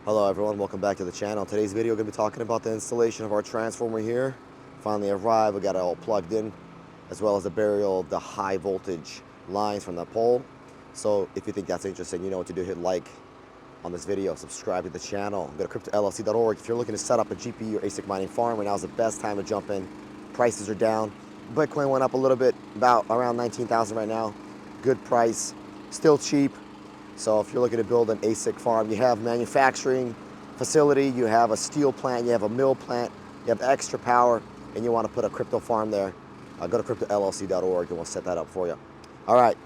Hello everyone, welcome back to the channel. Today's video, we're going to be talking about the installation of our transformer here. Finally arrived, we got it all plugged in, as well as the burial of the high voltage lines from the pole. So if you think that's interesting, you know what to do. Hit like on this video, subscribe to the channel. Go to cryptollc.org. If you're looking to set up a GPU or ASIC mining farm, right now is the best time to jump in. Prices are down. Bitcoin went up a little bit, about around 19,000 right now. Good price, still cheap. So if you're looking to build an ASIC farm, you have manufacturing facility, you have a steel plant, you have a mill plant, you have extra power, and you want to put a crypto farm there, go to cryptollc.org and we'll set that up for you. All right,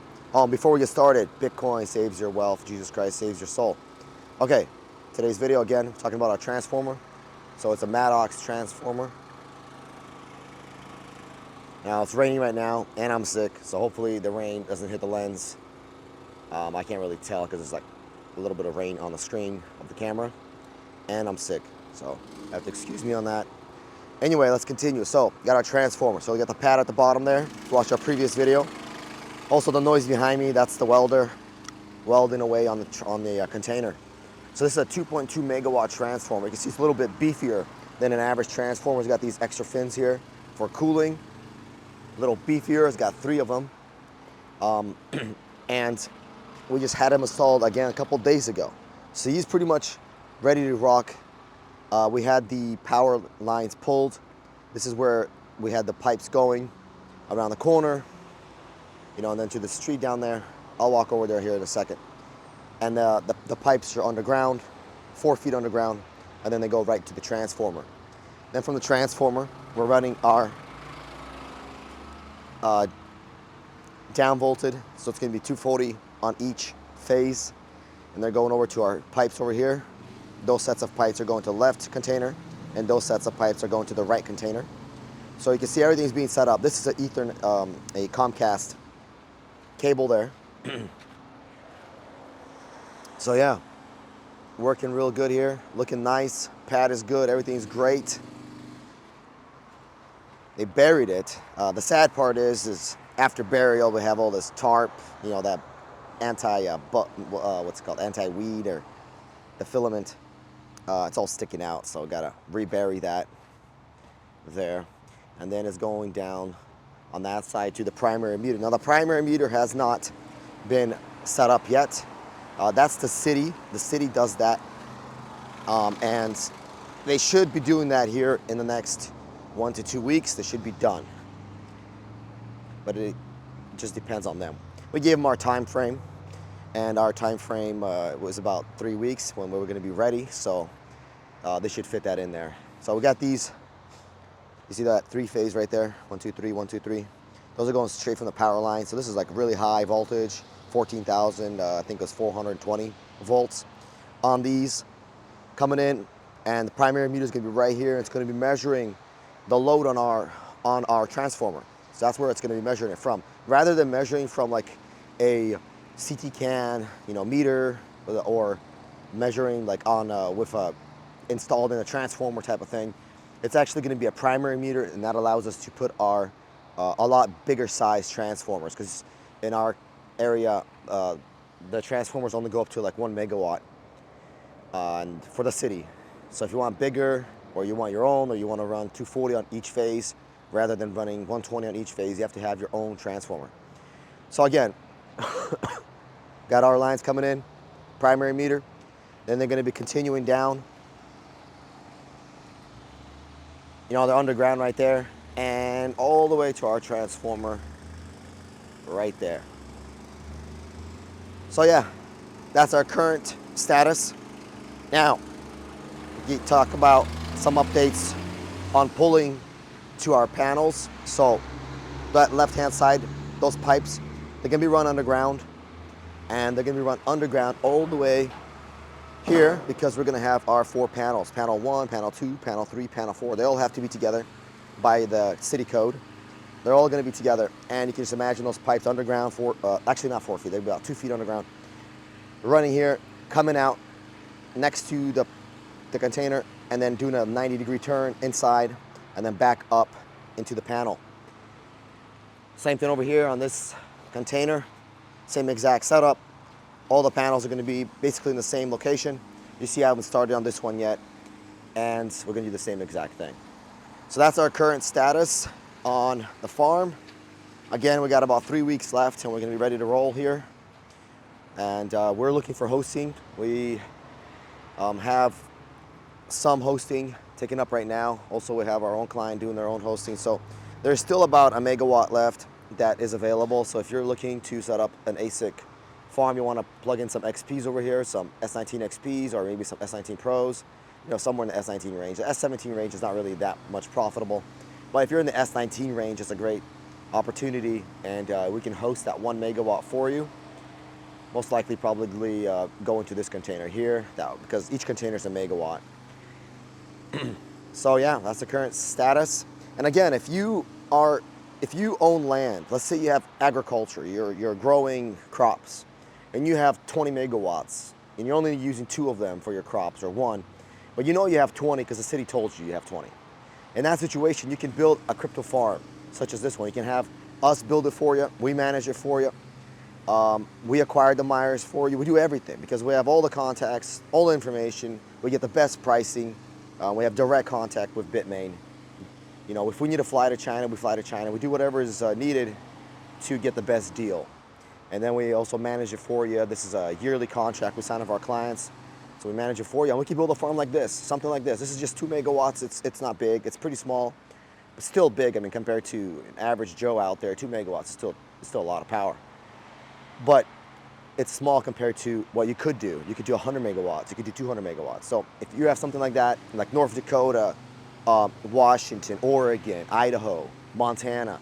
before we get started, Bitcoin saves your wealth, Jesus Christ saves your soul. Okay, today's video, again, we're talking about our transformer. So it's a Maddox transformer. Now it's raining right now, and I'm sick, so hopefully the rain doesn't hit the lens. I can't really tell because there's like a little bit of rain on the screen of the camera, and I'm sick, so you have to excuse me on that. Anyway, let's continue. So we got our transformer. So we got the pad at the bottom there. Watch our previous video. Also the noise behind me, that's the welder welding away on the container. So this is a 2.2 megawatt transformer. You can see it's a little bit beefier than an average transformer. It's got these extra fins here for cooling. A little beefier. It's got 3 of them. And we just had him installed again a couple days ago. So he's pretty much ready to rock. We had the power lines pulled. This is where we had the pipes going around the corner, you know, and then to the street down there. I'll walk over there here in a second. And the pipes are underground, 4 feet underground, and then they go right to the transformer. Then from the transformer, we're running our down volted, so it's going to be 240 on each phase, and they're going over to our pipes over here. Those sets of pipes are going to the left container, and those sets of pipes are going to the right container. So you can see everything's being set up. This is a Comcast cable there. So yeah, working real good here, looking nice. Pad is good, everything's great. They buried it. The sad part is after burial, we have all this tarp, you know, that what's it called, anti-weed, or the filament. It's all sticking out, so gotta rebury that there. And then it's going down on that side to the primary meter. Now the primary meter has not been set up yet. That's the city. The city does that. And they should be doing that here in the next 1 to 2 weeks. They should be done. But it just depends on them. We gave them our time frame, and our time frame was about 3 weeks when we were going to be ready, so they should fit that in there. So we got these, you see that 3-phase right there, 1 2 3 1 2 3. Those are going straight from the power line. So this is like really high voltage, 14,000, I think it was 420 volts on these coming in, and the primary meter is going to be right here. It's going to be measuring the load on our transformer. So that's where it's going to be measuring it from. Rather than measuring from like a CT can, you know, meter, or measuring like on installed in a transformer type of thing, it's actually going to be a primary meter, and that allows us to put our a lot bigger size transformers, because in our area the transformers only go up to like 1 megawatt and for the city. So if you want bigger, or you want your own, or you want to run 240 on each phase rather than running 120 on each phase, you have to have your own transformer. So again, got our lines coming in, primary meter, then they're going to be continuing down. You know, they're underground right there, and all the way to our transformer right there. So yeah, that's our current status. Now, we talk about some updates on pulling to our panels. So that left-hand side, those pipes, they're gonna be run underground, and they're gonna be run underground all the way here, because we're gonna have our 4 panels, panel 1, panel 2, panel 3, panel 4. They all have to be together by the city code. They're all gonna be together, and you can just imagine those pipes underground, actually not 4 feet, they're about 2 feet underground, running here, coming out next to the container, and then doing a 90-degree turn inside, and then back up into the panel. Same thing over here on this container, same exact setup. All the panels are going to be basically in the same location. You see I haven't started on this one yet, and we're gonna do the same exact thing. So that's our current status on the farm. Again, we got about 3 weeks left and we're gonna be ready to roll here. And we're looking for hosting. We have some hosting taken up right now. Also, we have our own client doing their own hosting. So there's still about a megawatt left that is available. So if you're looking to set up an ASIC farm, you want to plug in some XPs over here, some S19 XPs or maybe some S19 Pros, you know, somewhere in the S19 range. The S17 range is not really that much profitable, but if you're in the S19 range, it's a great opportunity, and we can host that 1 megawatt for you. Most likely probably go into this container here, because each container is a megawatt. So yeah, that's the current status. And again, if you own land, let's say you have agriculture, you're growing crops, and you have 20 megawatts, and you're only using 2 of them for your crops, or 1, but you know you have 20 because the city told you you have 20. In that situation, you can build a crypto farm, such as this one. You can have us build it for you, we manage it for you, we acquire the miners for you, we do everything, because we have all the contacts, all the information, we get the best pricing, we have direct contact with Bitmain. You know, if we need to fly to China, we fly to China. We do whatever is needed to get the best deal. And then we also manage it for you. This is a yearly contract we sign with our clients. So we manage it for you. And we can build a farm like this, something like this. This is just 2 megawatts. It's not big. It's pretty small, but still big. I mean, compared to an average Joe out there, 2 megawatts is still a lot of power. But it's small compared to what you could do. You could do 100 megawatts. You could do 200 megawatts. So if you have something like that, like North Dakota, Washington, Oregon, Idaho, Montana,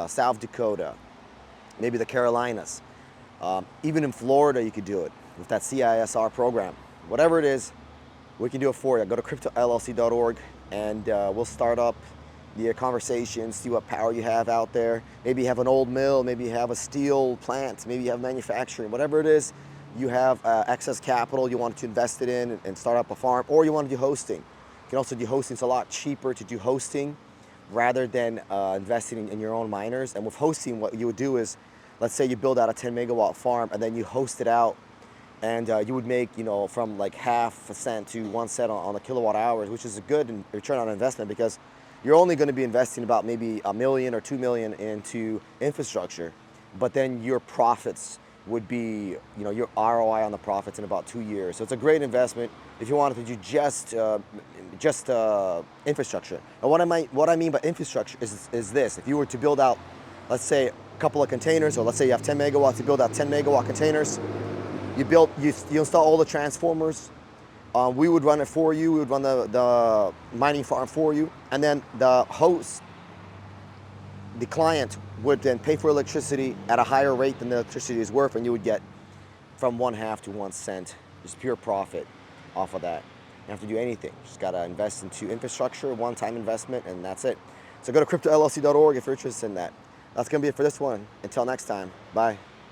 South Dakota, maybe the Carolinas. Even in Florida, you could do it with that CISR program. Whatever it is, we can do it for you. Go to cryptollc.org and we'll start up the conversation, see what power you have out there. Maybe you have an old mill, maybe you have a steel plant, maybe you have manufacturing. Whatever it is, you have excess capital you want to invest it in and start up a farm, or you want to do hosting. You can also do hosting. It's a lot cheaper to do hosting rather than investing in your own miners. And with hosting, what you would do is, let's say you build out a 10 megawatt farm and then you host it out, and you would make, you know, from like half a cent to 1 cent on the kilowatt hours, which is a good return on investment, because you're only going to be investing about maybe $1 million or $2 million into infrastructure, but then your profits would be, you know, your ROI on the profits in about 2 years. So it's a great investment if you wanted to do just infrastructure. And what I mean by infrastructure is this: if you were to build out, let's say, a couple of containers, or let's say you have 10 megawatts, you build out 10 megawatt containers, you install all the transformers. We would run it for you. We would run the mining farm for you, and then the host, the client, would then pay for electricity at a higher rate than the electricity is worth, and you would get from 1/2 to 1 cent, just pure profit off of that. You don't have to do anything. You just gotta invest into infrastructure, one-time investment, and that's it. So go to cryptollc.org if you're interested in that. That's gonna be it for this one. Until next time, bye.